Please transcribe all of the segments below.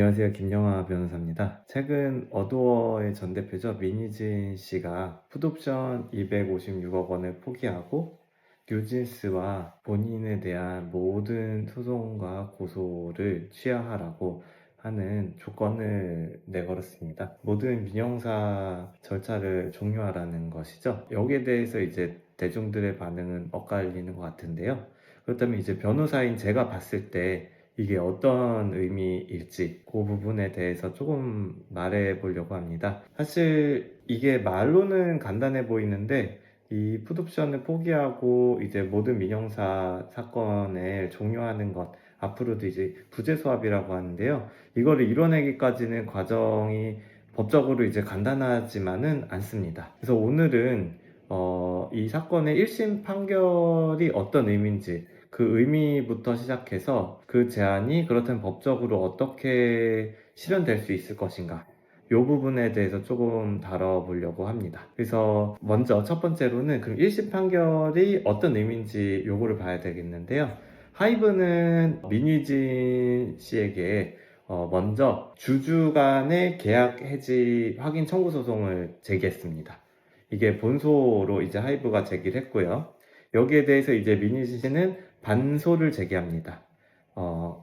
안녕하세요. 김영하 변호사입니다. 최근 어도어의 전 대표죠. 민희진 씨가 풋옵션 256억 원을 포기하고 뉴진스와 본인에 대한 모든 소송과 고소를 취하하라고 하는 조건을 내걸었습니다. 모든 민형사 절차를 종료하라는 것이죠. 여기에 대해서 이제 대중들의 반응은 엇갈리는 것 같은데요. 그렇다면 이제 변호사인 제가 봤을 때 이게 어떤 의미일지 그 부분에 대해서 조금 말해 보려고 합니다. 사실 이게 말로는 간단해 보이는데 이 풋옵션을 포기하고 이제 모든 민형사 사건을 종료하는 것, 앞으로도 이제 부재소합이라고 하는데요. 이거를 이뤄내기까지는 과정이 법적으로 이제 간단하지만은 않습니다. 그래서 오늘은 이 사건의 1심 판결이 어떤 의미인지 그 의미부터 시작해서 그 제안이 그렇다면 법적으로 어떻게 실현될 수 있을 것인가, 이 부분에 대해서 조금 다뤄보려고 합니다. 그래서 먼저 첫 번째로는 그럼 1심 판결이 어떤 의미인지 요거를 봐야 되겠는데요. 하이브는 민희진 씨에게 먼저 주주 간의 계약 해지 확인 청구 소송을 제기했습니다. 이게 본소로 이제 하이브가 제기를 했고요. 여기에 대해서 이제 민희진 씨는 반소를 제기합니다.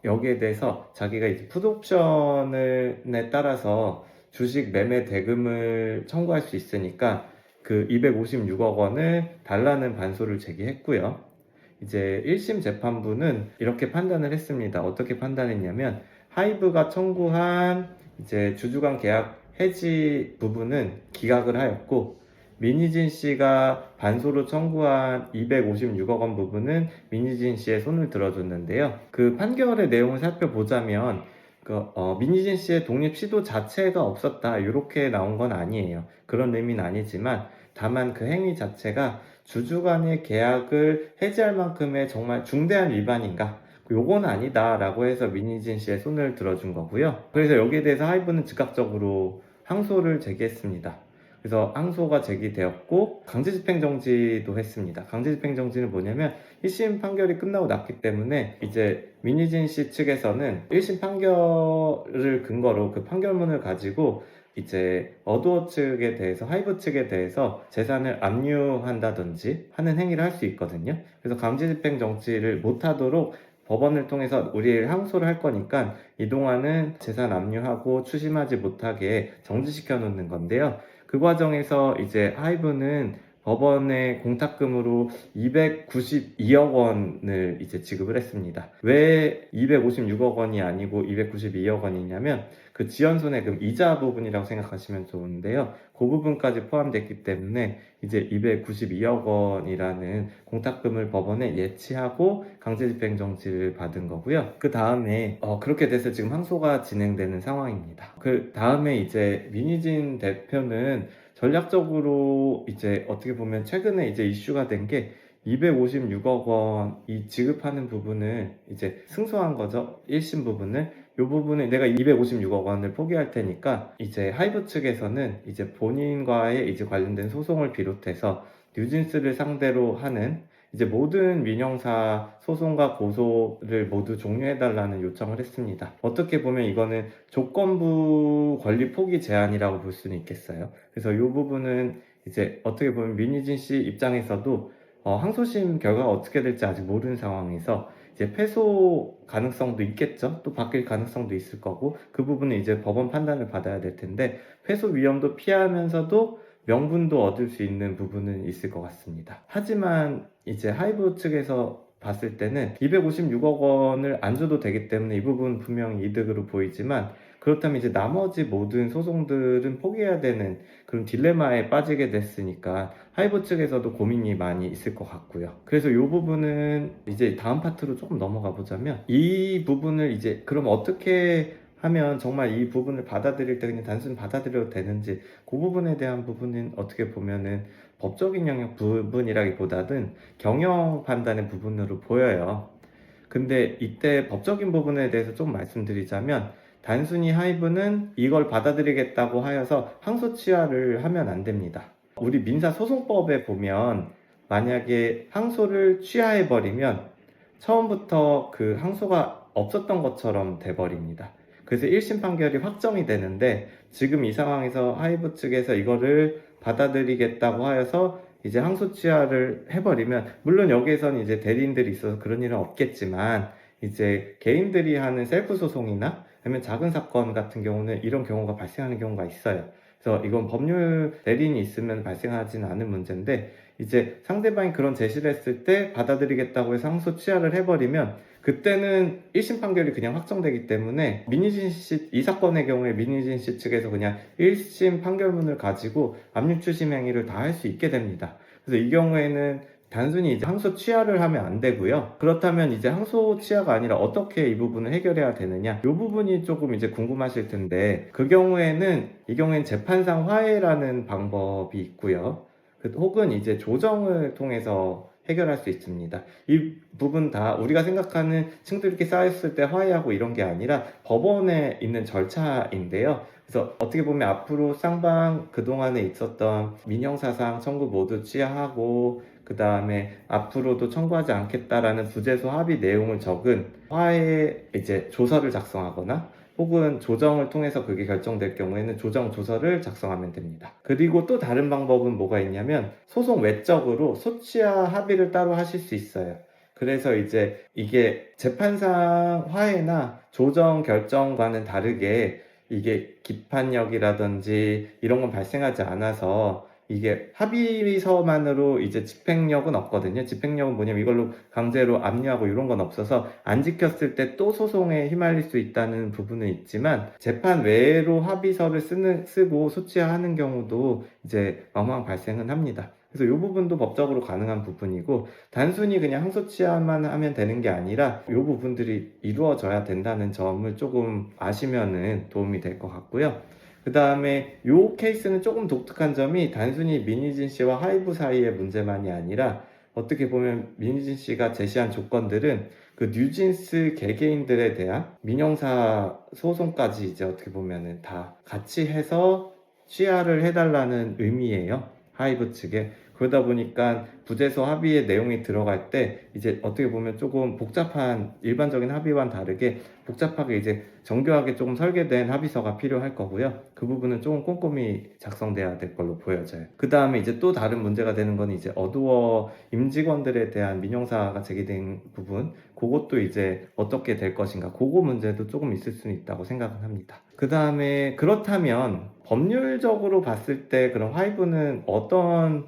여기에 대해서 자기가 이제 풋옵션에 따라서 주식 매매 대금을 청구할 수 있으니까 그 256억 원을 달라는 반소를 제기했고요. 이제 1심 재판부는 이렇게 판단을 했습니다. 어떻게 판단했냐면 하이브가 청구한 이제 주주간 계약 해지 부분은 기각을 하였고, 민희진 씨가 반소로 청구한 256억 원 부분은 민희진 씨의 손을 들어줬는데요. 그 판결의 내용을 살펴보자면 민희진 씨의 독립 시도 자체가 없었다, 이렇게 나온 건 아니에요. 그런 의미는 아니지만 다만 그 행위 자체가 주주 간의 계약을 해지할 만큼의 정말 중대한 위반인가? 요건 아니다 라고 해서 민희진 씨의 손을 들어준 거고요. 그래서 여기에 대해서 하이브는 즉각적으로 항소를 제기했습니다. 그래서 항소가 제기되었고 강제집행정지도 했습니다. 강제집행정지는 뭐냐면 1심 판결이 끝나고 났기 때문에 이제 민희진 씨 측에서는 1심 판결을 근거로 그 판결문을 가지고 이제 어도어 측에 대해서, 하이브 측에 대해서 재산을 압류한다든지 하는 행위를 할 수 있거든요. 그래서 강제집행정지를 못하도록 법원을 통해서 우리를 항소를 할 거니까 이동안은 재산 압류하고 추심하지 못하게 정지시켜 놓는 건데요. 그 과정에서 이제 하이브는 법원의 공탁금으로 292억 원을 이제 지급을 했습니다. 왜 256억 원이 아니고 292억 원이냐면 그 지연손해금 이자 부분이라고 생각하시면 좋은데요. 그 부분까지 포함됐기 때문에 이제 292억 원이라는 공탁금을 법원에 예치하고 강제집행정지를 받은 거고요. 그 다음에 그렇게 돼서 지금 항소가 진행되는 상황입니다. 그 다음에 이제 민희진 대표는 전략적으로 이제 어떻게 보면 최근에 이제 이슈가 된 게 256억 원이 지급하는 부분을 이제 승소한 거죠. 1심 부분을. 이 부분에 내가 256억 원을 포기할 테니까 이제 하이브 측에서는 이제 본인과의 이제 관련된 소송을 비롯해서 뉴진스를 상대로 하는 이제 모든 민형사 소송과 고소를 모두 종료해달라는 요청을 했습니다. 어떻게 보면 이거는 조건부 권리 포기 제한이라고 볼 수는 있겠어요. 그래서 이 부분은 이제 어떻게 보면 민희진 씨 입장에서도 항소심 결과가 어떻게 될지 아직 모르는 상황에서 이제 패소 가능성도 있겠죠. 또 바뀔 가능성도 있을 거고, 그 부분은 이제 법원 판단을 받아야 될 텐데 패소 위험도 피하면서도 명분도 얻을 수 있는 부분은 있을 것 같습니다. 하지만 이제 하이브 측에서 봤을 때는 256억 원을 안 줘도 되기 때문에 이 부분 분명히 이득으로 보이지만, 그렇다면 이제 나머지 모든 소송들은 포기해야 되는 그런 딜레마에 빠지게 됐으니까 하이브 측에서도 고민이 많이 있을 것 같고요. 그래서 이 부분은 이제 다음 파트로 조금 넘어가 보자면, 이 부분을 이제 그럼 어떻게 하면 정말 이 부분을 받아들일 때 그냥 단순히 받아들여도 되는지, 그 부분에 대한 부분은 어떻게 보면은 법적인 영역 부분이라기보다는 경영 판단의 부분으로 보여요. 근데 이때 법적인 부분에 대해서 좀 말씀드리자면, 단순히 하이브는 이걸 받아들이겠다고 하여서 항소 취하를 하면 안 됩니다. 우리 민사소송법에 보면 만약에 항소를 취하해버리면 처음부터 그 항소가 없었던 것처럼 돼버립니다. 그래서 1심 판결이 확정이 되는데 지금 이 상황에서 하이브 측에서 이거를 받아들이겠다고 하여서 이제 항소 취하를 해버리면, 물론 여기에서는 이제 대리인들이 있어서 그런 일은 없겠지만 이제 개인들이 하는 셀프 소송이나 아니면 작은 사건 같은 경우는 이런 경우가 발생하는 경우가 있어요. 그래서 이건 법률 대리인이 있으면 발생하지는 않은 문제인데, 이제 상대방이 그런 제시를 했을 때 받아들이겠다고 해서 항소 취하를 해버리면 그때는 1심 판결이 그냥 확정되기 때문에 민희진 씨, 이 사건의 경우에 민희진 씨 측에서 그냥 1심 판결문을 가지고 압류추심 행위를 다 할 수 있게 됩니다. 그래서 이 경우에는 단순히 이제 항소 취하를 하면 안 되고요. 그렇다면 이제 항소 취하가 아니라 어떻게 이 부분을 해결해야 되느냐? 이 부분이 조금 이제 궁금하실 텐데, 이 경우에는 재판상 화해라는 방법이 있고요. 혹은 이제 조정을 통해서 해결할 수 있습니다. 이 부분 다 우리가 생각하는 층들이 이렇게 쌓였을 때 화해하고 이런 게 아니라 법원에 있는 절차인데요. 그래서 어떻게 보면 앞으로 쌍방 그동안에 있었던 민형사상 청구 모두 취하하고, 그 다음에 앞으로도 청구하지 않겠다라는 부재소 합의 내용을 적은 화해 이제 조서를 작성하거나, 혹은 조정을 통해서 그게 결정될 경우에는 조정 조서를 작성하면 됩니다. 그리고 또 다른 방법은 뭐가 있냐면, 소송 외적으로 소취하 합의를 따로 하실 수 있어요. 그래서 이제 이게 재판상 화해나 조정 결정과는 다르게 이게 기판력이라든지 이런 건 발생하지 않아서, 이게 합의서만으로 이제 집행력은 없거든요. 집행력은 뭐냐면 이걸로 강제로 압류하고 이런 건 없어서 안 지켰을 때 또 소송에 휘말릴 수 있다는 부분은 있지만, 재판 외로 합의서를 쓰고 소취하는 경우도 이제 왕왕 발생은 합니다. 그래서 이 부분도 법적으로 가능한 부분이고, 단순히 그냥 항소취하만 하면 되는 게 아니라 이 부분들이 이루어져야 된다는 점을 조금 아시면은 도움이 될 것 같고요. 그 다음에 이 케이스는 조금 독특한 점이, 단순히 민희진 씨와 하이브 사이의 문제만이 아니라 어떻게 보면 민희진 씨가 제시한 조건들은 그 뉴진스 개개인들에 대한 민형사 소송까지 이제 어떻게 보면은 다 같이 해서 취하를 해달라는 의미예요, 하이브 측에. 그러다 보니까 부재소 합의의 내용이 들어갈 때 이제 어떻게 보면 조금 복잡한, 일반적인 합의와는 다르게 복잡하게 이제 정교하게 조금 설계된 합의서가 필요할 거고요. 그 부분은 조금 꼼꼼히 작성돼야 될 걸로 보여져요. 그 다음에 이제 또 다른 문제가 되는 건 이제 어두워 임직원들에 대한 민형사가 제기된 부분, 그것도 이제 어떻게 될 것인가, 그거 문제도 조금 있을 수는 있다고 생각은 합니다. 그 다음에 그렇다면 법률적으로 봤을 때 그럼 하이브는 어떤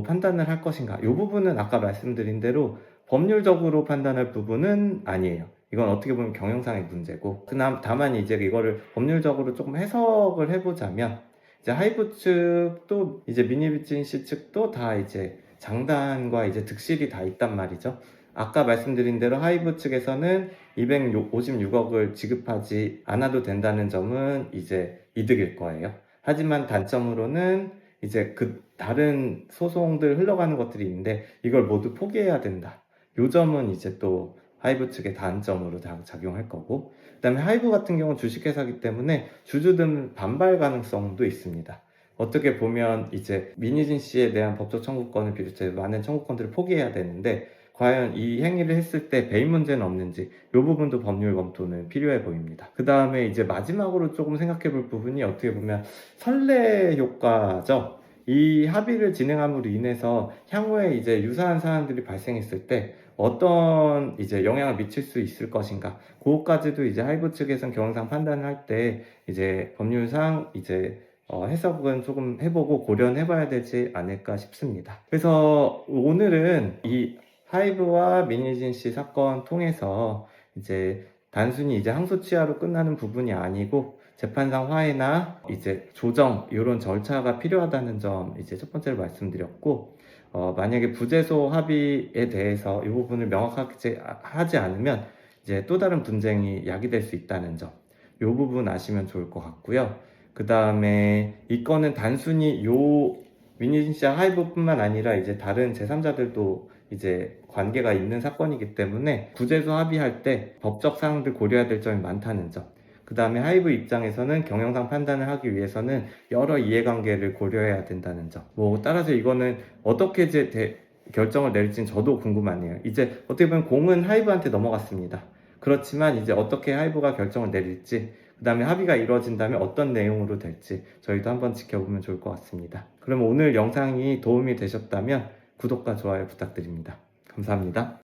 판단을 할 것인가? 이 부분은 아까 말씀드린 대로 법률적으로 판단할 부분은 아니에요. 이건 어떻게 보면 경영상의 문제고, 다만 이제 이거를 법률적으로 조금 해석을 해보자면, 이제 하이브 측도 이제 민희진 씨 측도 다 이제 장단과 이제 득실이 다 있단 말이죠. 아까 말씀드린 대로 하이브 측에서는 256억을 지급하지 않아도 된다는 점은 이제 이득일 거예요. 하지만 단점으로는 이제 그 다른 소송들 흘러가는 것들이 있는데 이걸 모두 포기해야 된다. 요 점은 이제 또 하이브 측의 단점으로 작용할 거고, 그 다음에 하이브 같은 경우는 주식회사이기 때문에 주주들 반발 가능성도 있습니다. 어떻게 보면 이제 민희진 씨에 대한 법적 청구권을 비롯해 많은 청구권들을 포기해야 되는데, 과연 이 행위를 했을 때 배임 문제는 없는지, 이 부분도 법률 검토는 필요해 보입니다. 그 다음에 이제 마지막으로 조금 생각해 볼 부분이 어떻게 보면 선례 효과죠. 이 합의를 진행함으로 인해서 향후에 이제 유사한 사안들이 발생했을 때 어떤 이제 영향을 미칠 수 있을 것인가, 그것까지도 이제 하이브 측에서는 경영상 판단을 할 때 이제 법률상 이제 해석은 조금 해보고 고려는 해봐야 되지 않을까 싶습니다. 그래서 오늘은 이 하이브와 민희진 씨 사건 통해서 이제 단순히 이제 항소 취하로 끝나는 부분이 아니고 재판상 화해나 이제 조정 이런 절차가 필요하다는 점 이제 첫 번째로 말씀드렸고, 만약에 부재소 합의에 대해서 이 부분을 명확하게 하지 않으면 이제 또 다른 분쟁이 야기될 수 있다는 점, 이 부분 아시면 좋을 것 같고요. 그 다음에 이 건은 단순히 요 민희진 씨와 하이브뿐만 아니라 이제 다른 제3자들도 이제 관계가 있는 사건이기 때문에 부재소 합의할 때 법적 사항들 고려해야 될 점이 많다는 점, 그 다음에 하이브 입장에서는 경영상 판단을 하기 위해서는 여러 이해관계를 고려해야 된다는 점, 따라서 이거는 어떻게 이제 결정을 내릴지는 저도 궁금하네요. 이제 어떻게 보면 공은 하이브한테 넘어갔습니다. 그렇지만 이제 어떻게 하이브가 결정을 내릴지, 그 다음에 합의가 이루어진다면 어떤 내용으로 될지 저희도 한번 지켜보면 좋을 것 같습니다. 그럼 오늘 영상이 도움이 되셨다면 구독과 좋아요 부탁드립니다. 감사합니다.